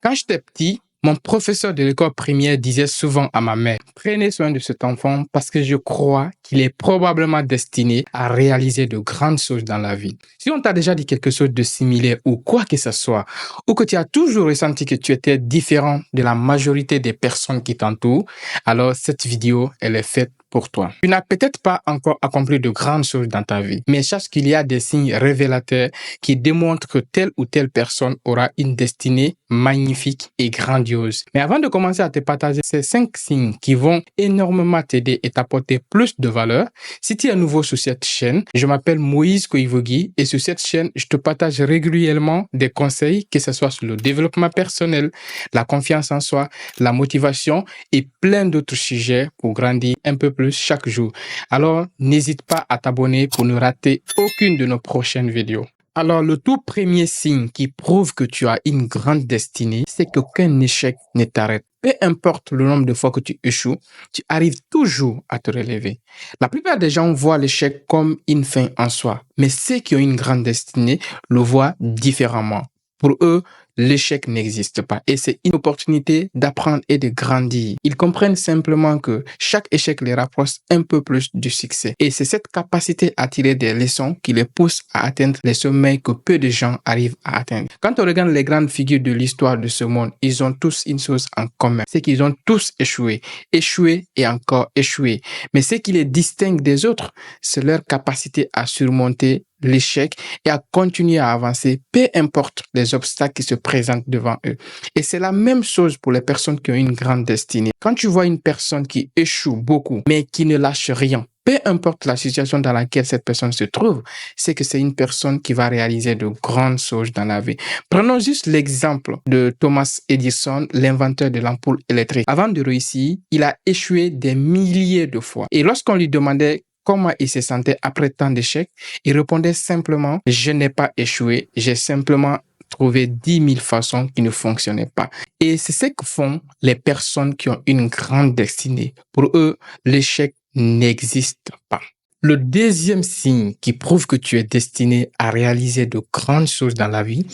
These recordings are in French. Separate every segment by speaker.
Speaker 1: Quand j'étais petit, mon professeur de l'école primaire disait souvent à ma mère, prenez soin de cet enfant parce que je crois qu'il est probablement destiné à réaliser de grandes choses dans la vie. Si on t'a déjà dit quelque chose de similaire ou quoi que ce soit, ou que tu as toujours ressenti que tu étais différent de la majorité des personnes qui t'entourent, alors cette vidéo, elle est faite pour toi. Tu n'as peut-être pas encore accompli de grandes choses dans ta vie, mais sache qu'il y a des signes révélateurs qui démontrent que telle ou telle personne aura une destinée magnifique et grandiose. Mais avant de commencer à te partager ces 5 signes qui vont énormément t'aider et t'apporter plus de valeur, si tu es nouveau sur cette chaîne, je m'appelle Moïse Koivogi et sur cette chaîne, je te partage régulièrement des conseils, que ce soit sur le développement personnel, la confiance en soi, la motivation et plein d'autres sujets pour grandir un peu plus chaque jour. Alors, n'hésite pas à t'abonner pour ne rater aucune de nos prochaines vidéos. Alors, le tout premier signe qui prouve que tu as une grande destinée, c'est qu'aucun échec ne t'arrête. Peu importe le nombre de fois que tu échoues, tu arrives toujours à te relever. La plupart des gens voient l'échec comme une fin en soi, mais ceux qui ont une grande destinée le voient différemment. Pour eux, l'échec n'existe pas et c'est une opportunité d'apprendre et de grandir. Ils comprennent simplement que chaque échec les rapproche un peu plus du succès. Et c'est cette capacité à tirer des leçons qui les pousse à atteindre les sommets que peu de gens arrivent à atteindre. Quand on regarde les grandes figures de l'histoire de ce monde, ils ont tous une chose en commun. C'est qu'ils ont tous échoué. Échoué et encore échoué. Mais ce qui les distingue des autres, c'est leur capacité à surmonter l'échec et à continuer à avancer, peu importe les obstacles qui se présentent devant eux. Et c'est la même chose pour les personnes qui ont une grande destinée. Quand tu vois une personne qui échoue beaucoup, mais qui ne lâche rien, peu importe la situation dans laquelle cette personne se trouve, c'est que c'est une personne qui va réaliser de grandes choses dans la vie. Prenons juste l'exemple de Thomas Edison, l'inventeur de l'ampoule électrique. Avant de réussir, il a échoué des milliers de fois. Et lorsqu'on lui demandait comment il se sentait après tant d'échecs, il répondait simplement « Je n'ai pas échoué, j'ai simplement trouvé 10 000 façons qui ne fonctionnaient pas. » Et c'est ce que font les personnes qui ont une grande destinée. Pour eux, l'échec n'existe pas. Le deuxième signe qui prouve que tu es destiné à réaliser de grandes choses dans la vie,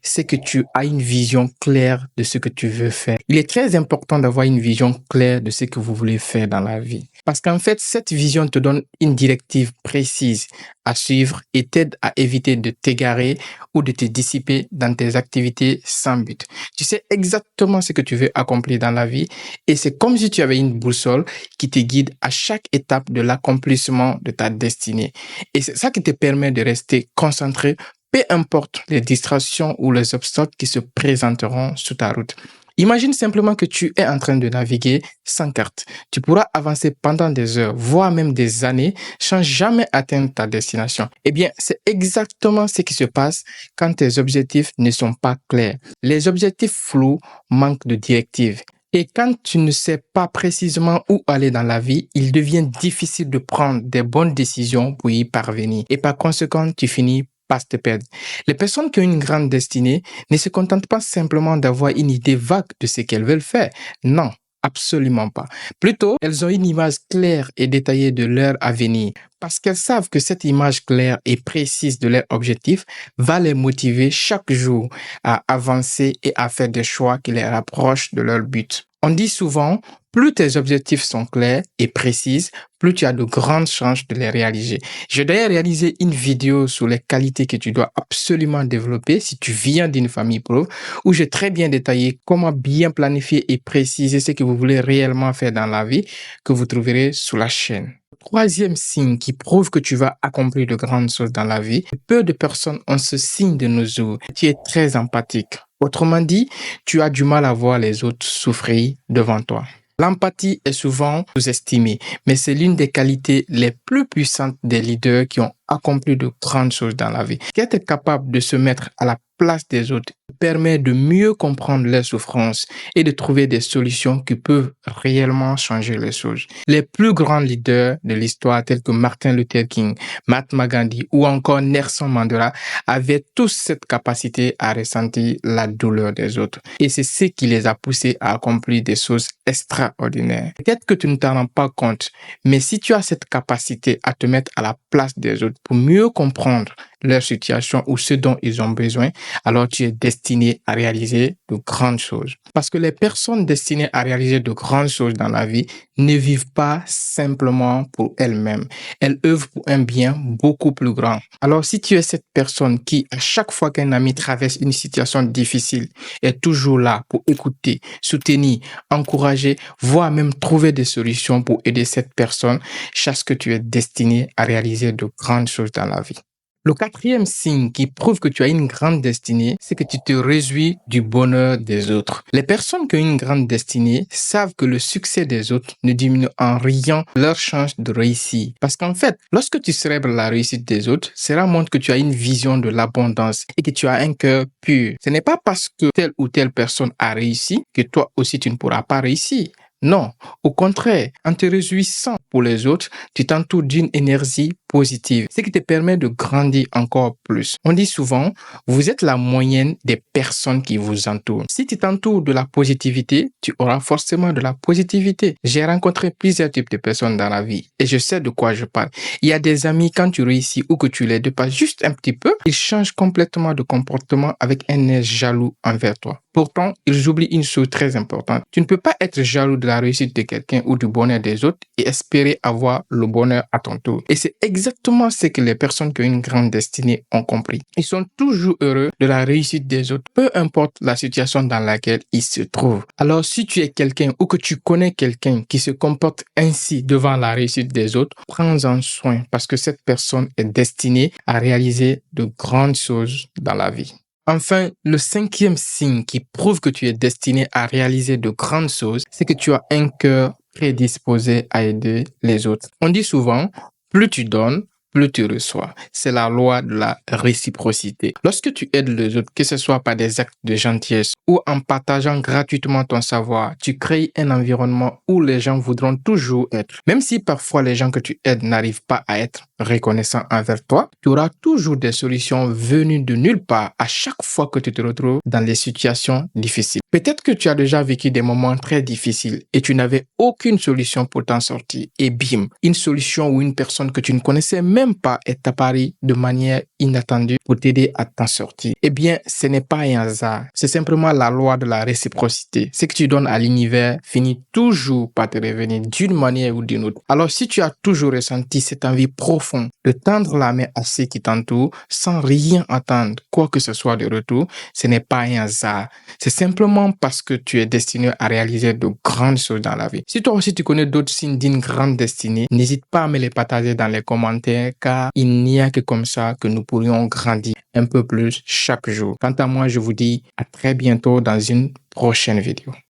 Speaker 1: c'est que tu as une vision claire de ce que tu veux faire. Il est très important d'avoir une vision claire de ce que vous voulez faire dans la vie. Parce qu'en fait, cette vision te donne une directive précise à suivre et t'aide à éviter de t'égarer ou de te dissiper dans tes activités sans but. Tu sais exactement ce que tu veux accomplir dans la vie et c'est comme si tu avais une boussole qui te guide à chaque étape de l'accomplissement de ta destinée. Et c'est ça qui te permet de rester concentré, peu importe les distractions ou les obstacles qui se présenteront sur ta route. Imagine simplement que tu es en train de naviguer sans carte. Tu pourras avancer pendant des heures, voire même des années, sans jamais atteindre ta destination. Eh bien, c'est exactement ce qui se passe quand tes objectifs ne sont pas clairs. Les objectifs flous manquent de directives. Et quand tu ne sais pas précisément où aller dans la vie, il devient difficile de prendre des bonnes décisions pour y parvenir. Et par conséquent, tu finis par te perdre. Les personnes qui ont une grande destinée ne se contentent pas simplement d'avoir une idée vague de ce qu'elles veulent faire. Non, absolument pas. Plutôt, elles ont une image claire et détaillée de leur avenir. Parce qu'elles savent que cette image claire et précise de leur objectif va les motiver chaque jour à avancer et à faire des choix qui les rapprochent de leur but. On dit souvent, plus tes objectifs sont clairs et précises, plus tu as de grandes chances de les réaliser. J'ai d'ailleurs réalisé une vidéo sur les qualités que tu dois absolument développer si tu viens d'une famille pauvre, où j'ai très bien détaillé comment bien planifier et préciser ce que vous voulez réellement faire dans la vie, que vous trouverez sur la chaîne. Troisième signe qui prouve que tu vas accomplir de grandes choses dans la vie, peu de personnes ont ce signe de nos jours. Tu es très empathique. Autrement dit, tu as du mal à voir les autres souffrir devant toi. L'empathie est souvent sous-estimée, mais c'est l'une des qualités les plus puissantes des leaders qui ont accompli de grandes choses dans la vie. Être capable de se mettre à la place des autres permet de mieux comprendre leurs souffrances et de trouver des solutions qui peuvent réellement changer les choses. Les plus grands leaders de l'histoire tels que Martin Luther King, Mahatma Gandhi ou encore Nelson Mandela avaient tous cette capacité à ressentir la douleur des autres. Et c'est ce qui les a poussés à accomplir des choses extraordinaires. Peut-être que tu ne t'en rends pas compte, mais si tu as cette capacité à te mettre à la place des autres pour mieux comprendre leur situation ou ce dont ils ont besoin, alors tu es destiné destiné à réaliser de grandes choses. Parce que les personnes destinées à réaliser de grandes choses dans la vie ne vivent pas simplement pour elles-mêmes. Elles œuvrent pour un bien beaucoup plus grand. Alors si tu es cette personne qui, à chaque fois qu'un ami traverse une situation difficile, est toujours là pour écouter, soutenir, encourager, voire même trouver des solutions pour aider cette personne, sache que tu es destiné à réaliser de grandes choses dans la vie. Le quatrième signe qui prouve que tu as une grande destinée, c'est que tu te réjouis du bonheur des autres. Les personnes qui ont une grande destinée savent que le succès des autres ne diminue en rien leur chance de réussir. Parce qu'en fait, lorsque tu célèbres la réussite des autres, cela montre que tu as une vision de l'abondance et que tu as un cœur pur. Ce n'est pas parce que telle ou telle personne a réussi que toi aussi tu ne pourras pas réussir. Non, au contraire, en te réjouissant pour les autres, tu t'entoures d'une énergie positive, ce qui te permet de grandir encore plus. On dit souvent, vous êtes la moyenne des personnes qui vous entourent. Si tu t'entoures de la positivité, tu auras forcément de la positivité. J'ai rencontré plusieurs types de personnes dans la vie et je sais de quoi je parle. Il y a des amis, quand tu réussis ou que tu les dépasses juste un petit peu, ils changent complètement de comportement avec un air jaloux envers toi. Pourtant, ils oublient une chose très importante. Tu ne peux pas être jaloux de la réussite de quelqu'un ou du bonheur des autres et espérer avoir le bonheur à ton tour. Et c'est exactement ce que les personnes qui ont une grande destinée ont compris. Ils sont toujours heureux de la réussite des autres, peu importe la situation dans laquelle ils se trouvent. Alors, si tu es quelqu'un ou que tu connais quelqu'un qui se comporte ainsi devant la réussite des autres, prends-en soin parce que cette personne est destinée à réaliser de grandes choses dans la vie. Enfin, le cinquième signe qui prouve que tu es destiné à réaliser de grandes choses, c'est que tu as un cœur prédisposé à aider les autres. On dit souvent, plus tu donnes, plus tu reçois. C'est la loi de la réciprocité. Lorsque tu aides les autres, que ce soit par des actes de gentillesse ou en partageant gratuitement ton savoir, tu crées un environnement où les gens voudront toujours être. Même si parfois les gens que tu aides n'arrivent pas à être reconnaissants envers toi, tu auras toujours des solutions venues de nulle part à chaque fois que tu te retrouves dans des situations difficiles. Peut-être que tu as déjà vécu des moments très difficiles et tu n'avais aucune solution pour t'en sortir. Et bim, une solution ou une personne que tu ne connaissais même pas est apparue de manière inattendue pour t'aider à t'en sortir. Eh bien, ce n'est pas un hasard. C'est simplement la loi de la réciprocité. Ce que tu donnes à l'univers finit toujours par te revenir d'une manière ou d'une autre. Alors, si tu as toujours ressenti cette envie profonde de tendre la main à ceux qui t'entourent sans rien attendre, quoi que ce soit de retour, ce n'est pas un hasard. C'est simplement parce que tu es destiné à réaliser de grandes choses dans la vie. Si toi aussi tu connais d'autres signes d'une grande destinée, n'hésite pas à me les partager dans les commentaires car il n'y a que comme ça que nous pourrions grandir un peu plus chaque jour. Quant à moi, je vous dis à très bientôt dans une prochaine vidéo.